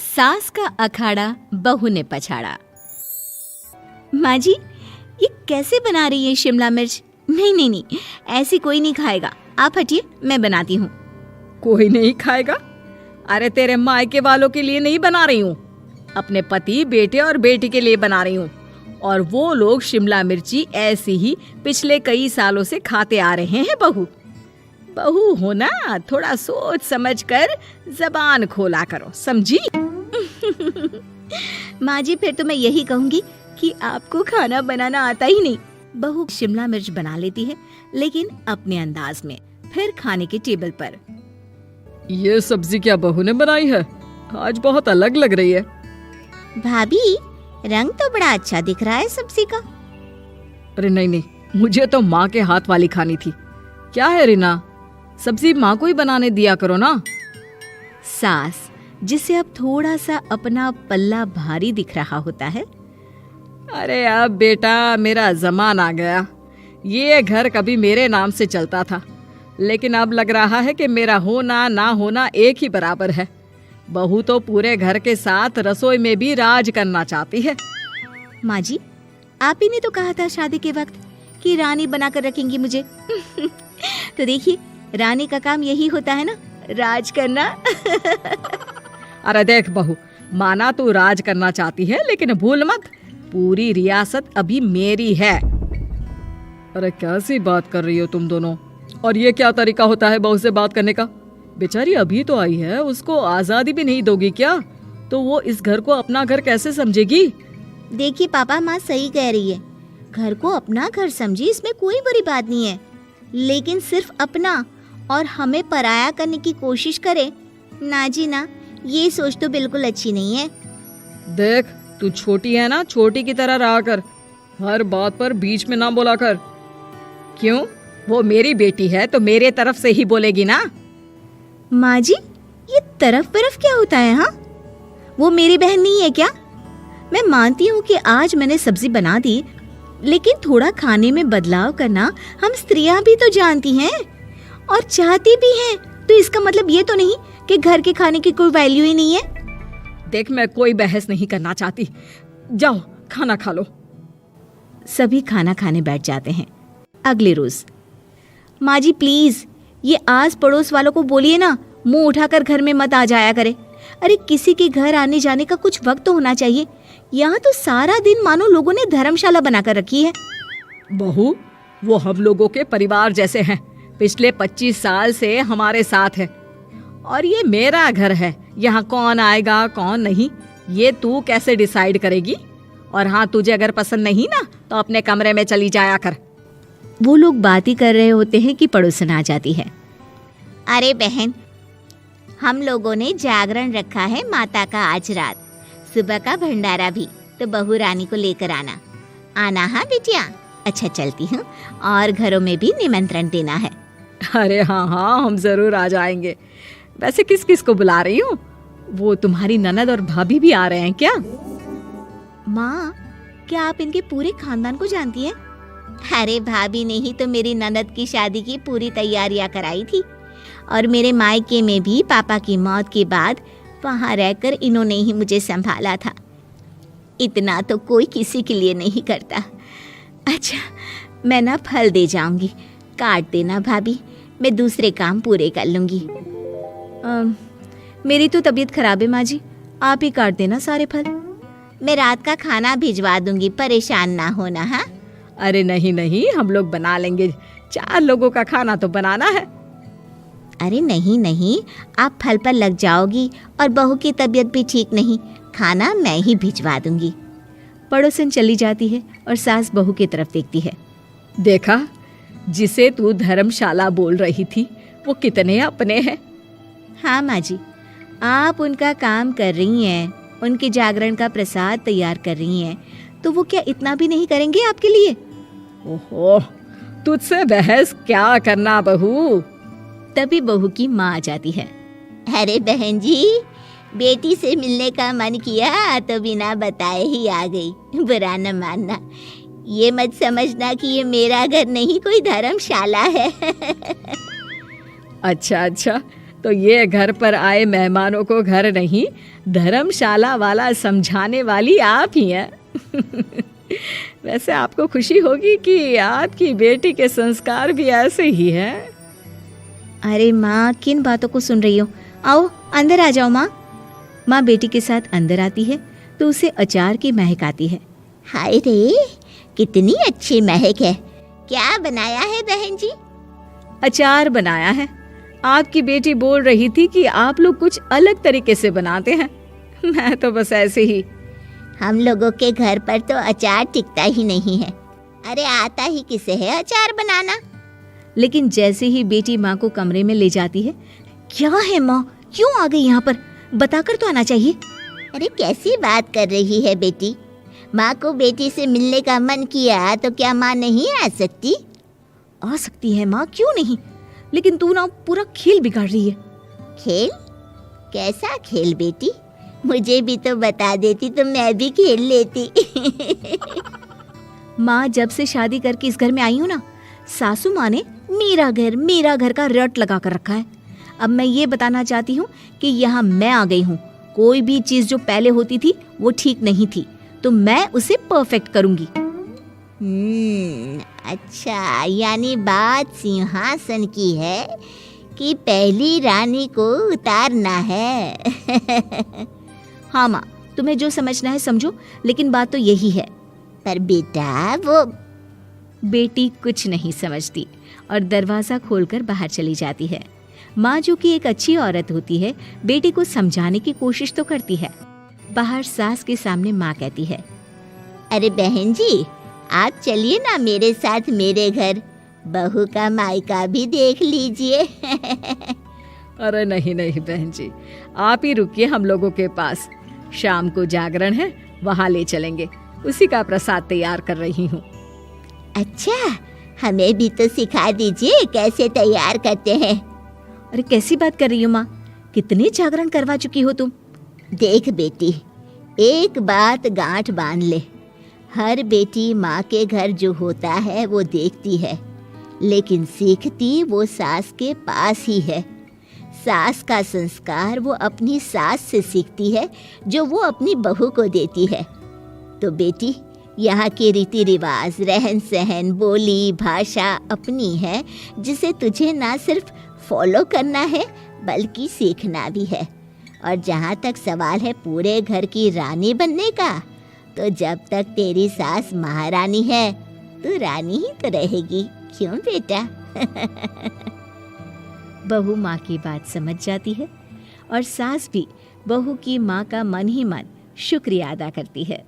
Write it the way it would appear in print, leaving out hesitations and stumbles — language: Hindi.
सास का अखाड़ा बहू ने पछाड़ा। माँ जी, ये कैसे बना रही है शिमला मिर्च? नहीं नहीं नहीं, ऐसी कोई नहीं खाएगा। आप हटिए, मैं बनाती हूँ। कोई नहीं खाएगा? अरे तेरे मायके वालों के लिए नहीं बना रही हूँ, अपने पति, बेटे और बेटी के लिए बना रही हूँ। और वो लोग शिमला मिर्ची ऐसी ही पिछले कई सालों से खाते आ रहे हैं। बहू हो ना, थोड़ा सोच समझ कर जबान खोला करो, समझी? माँ जी, फिर तो मैं यही कहूँगी कि आपको खाना बनाना आता ही नहीं। बहू शिमला मिर्च बना लेती है, लेकिन अपने अंदाज में। फिर खाने के टेबल पर, ये सब्जी क्या बहू ने बनाई है? आज बहुत अलग लग रही है। भाभी, रंग तो बड़ा अच्छा दिख रहा है सब्जी का। अरे नहीं नहीं, मुझे तो माँ के हाथ वाली खानी थी। क्या है रीना, सब्जी माँ को ही बनाने दिया करो ना। सास, जिसे अब थोड़ा सा अपना पल्ला भारी दिख रहा होता है। अरे अब बेटा मेरा जमाना आ गया। ये घर कभी मेरे नाम से चलता था, लेकिन अब लग रहा है कि मेरा होना ना होना एक ही बराबर है। बहू तो पूरे घर के साथ रसोई में भी राज करना चाहती है। माँ जी, आप ही ने तो कहा था शादी के वक्त कि रानी बनाकर रखेंगी मुझे। तो देखिए, रानी का काम यही होता है ना, राज करना। अरे देख बहू, माना तू राज करना चाहती है, लेकिन भूल मत, पूरी रियासत अभी मेरी है। अरे कैसी बात कर रही हो तुम दोनों? और ये क्या तरीका होता है बहू से बात करने का? बेचारी अभी तो आई है, उसको आजादी भी नहीं दोगी क्या? तो वो इस घर को अपना घर कैसे समझेगी? देखिए पापा, माँ सही कह रही है। घर को अपना घर समझी, इसमें कोई बुरी बात नहीं है। लेकिन सिर्फ अपना और हमें पराया करने की कोशिश करे ना जी ना, ये सोच तो बिल्कुल अच्छी नहीं है। देख, तू छोटी है ना, छोटी की तरह रहा कर। हर बात पर बीच में ना बोला कर। क्यों? वो मेरी बेटी है तो मेरे तरफ से ही बोलेगी ना। माँ जी, ये तरफ क्या होता है? हाँ, वो मेरी बहन नहीं है क्या? मैं मानती हूँ कि आज मैंने सब्जी बना दी, लेकिन थोड़ा खाने में बदलाव करना हम स्त्रियां भी तो जानती हैं और चाहती भी हैं। तो इसका मतलब ये तो नहीं कि घर के खाने की कोई वैल्यू ही नहीं है। देख, मैं कोई बहस नहीं करना चाहती, जाओ खाना खा लो। सभी खाना खाने बैठ जाते हैं। अगले रोज, माँ जी प्लीज, ये आस पड़ोस वालों को बोलिए ना, मुंह उठाकर घर में मत आ जाया करे। अरे किसी के घर आने जाने का कुछ वक्त तो होना चाहिए। यहाँ तो सारा दिन मानो लोगों ने धर्मशाला बनाकर रखी है। बहू, वो हम लोगों के परिवार जैसे हैं, पिछले 25 साल से हमारे साथ है। और ये मेरा घर है, यहाँ कौन आएगा कौन नहीं, ये तू कैसे डिसाइड करेगी? और हाँ, तुझे अगर पसंद नहीं ना, तो अपने कमरे में चली जाया कर। वो लोग बात ही कर रहे होते हैं कि पड़ोसन आ जाती है। अरे बहन, हम लोगों ने जागरण रखा है माता का आज रात, सुबह का भंडारा भी, तो बहू रानी को लेकर आना हाँ बिटिया। अच्छा चलती हूँ, और घरों में भी निमंत्रण देना है। अरे हाँ हाँ, हम जरूर आ जाएंगे। वैसे किस किस को बुला रही हूँ? वो तुम्हारी ननद और भाभी भी आ रहे हैं क्या? माँ, क्या आप इनके पूरे खानदान को जानती हैं? अरे भाभी ने ही तो मेरी ननद की शादी की पूरी तैयारियां कराई थी, और मेरे मायके में भी पापा की मौत के बाद वहाँ रहकर इन्होंने ही मुझे संभाला था। इतना तो कोई किसी के लिए नहीं करता। अच्छा, मैं ना फल दे जाऊंगी, काट देना भाभी, मैं दूसरे काम पूरे कर लूंगी। मेरी तो तबीयत खराब है माँ जी, आप ही काट देना सारे फल। मैं रात का खाना भिजवा दूंगी, परेशान ना होना। हाँ? अरे नहीं नहीं, हम लोग बना लेंगे, 4 लोगों का खाना तो बनाना है। अरे नहीं नहीं, आप फल पर लग जाओगी, और बहू की तबीयत भी ठीक नहीं, खाना मैं ही भिजवा दूंगी। पड़ोसन चली जाती है और सास बहू की तरफ देखती है। देखा, जिसे तू धर्मशाला बोल रही थी, वो कितने अपने हैं। हाँ माँ जी, आप उनका काम कर रही हैं, उनके जागरण का प्रसाद तैयार कर रही हैं, तो वो क्या इतना भी नहीं करेंगे आपके लिए? ओहो, तुझसे बहस क्या करना बहू। तभी बहू की माँ आ जाती है। अरे बहन जी, बेटी से मिलने का मन किया तो बिना बताए ही आ गई, बुरा न मानना। ये मत समझना कि ये मेरा घर नहीं, कोई धर्मशाला है। अच्छा अच्छा, तो ये घर पर आए मेहमानों को घर नहीं धर्मशाला वाला समझाने वाली आप ही हैं। वैसे आपको खुशी होगी कि आपकी बेटी के संस्कार भी ऐसे ही हैं। अरे माँ, किन बातों को सुन रही हो? आओ अंदर आ जाओ माँ। माँ बेटी के साथ अंदर आती है तो उसे अचार की महक आती है। हाय रे, कितनी अच्छी महक है। क्या बनाया है बहन जी? अचार बनाया है। आपकी बेटी बोल रही थी कि आप लोग कुछ अलग तरीके से बनाते हैं। मैं तो बस ऐसे ही। हम लोगों के घर पर तो अचार टिकता ही नहीं है। अरे आता ही किसे है अचार बनाना? लेकिन जैसे ही बेटी माँ को कमरे में ले जाती है, क्या है माँ, क्यों आ गई यहाँ पर? बताकर तो आना चाहिए। अरे कैसी बात कर रही है बेटी? माँ को बेटी से मिलने का मन किया तो क्या माँ नहीं आ सकती? आ सकती है माँ, क्यों नहीं, लेकिन तू ना पूरा खेल बिगाड़ रही है। खेल? कैसा खेल बेटी? मुझे भी तो बता देती तो मैं भी खेल लेती। माँ, जब से शादी करके इस घर में आई हूँ ना, सासू माँ ने मेरा घर का रट लगा कर रखा है। अब मैं ये बताना चाहती हूँ कि यहाँ मैं आ गई हूँ। कोई भी चीज़ जो पहले होती थी वो ठीक नहीं थी, तो मैं उसे परफेक्ट करूँगी। अच्छा, यानी बात सिंहासन की है कि पहली रानी को उतारना है। हाँ माँ, तुम्हें जो समझना है समझो, लेकिन बात तो यही है। पर बेटा, वो बेटी कुछ नहीं समझती और दरवाज़ा खोलकर बाहर चली जाती है। माँ, जो कि एक अच्छी औरत होती है, बेटी को समझाने की कोशिश तो करती है। बाहर सास के सामने माँ कहती है, अरे बहन जी, आप चलिए ना मेरे साथ मेरे घर, बहू का मायका भी देख लीजिए। अरे नहीं नहीं बहन जी, आप ही रुकिए हम लोगों के पास। शाम को जागरण है, वहाँ ले चलेंगे। उसी का प्रसाद तैयार कर रही हूँ। अच्छा, हमें भी तो सिखा दीजिए कैसे तैयार करते हैं। अरे कैसी बात कर रही हो माँ, कितने जागरण करवा चुकी हो तुम? देख बेटी, एक बात गांठ बांध ले, हर बेटी माँ के घर जो होता है वो देखती है, लेकिन सीखती वो सास के पास ही है। सास का संस्कार वो अपनी सास से सीखती है, जो वो अपनी बहू को देती है। तो बेटी, यहाँ के रीति रिवाज, रहन सहन, बोली भाषा अपनी है, जिसे तुझे ना सिर्फ फॉलो करना है बल्कि सीखना भी है। और जहाँ तक सवाल है पूरे घर की रानी बनने का, तो जब तक तेरी सास महारानी है, तू रानी ही तो रहेगी। क्यों बेटा? बहू माँ की बात समझ जाती है और सास भी बहू की माँ का मन ही मन शुक्रिया अदा करती है।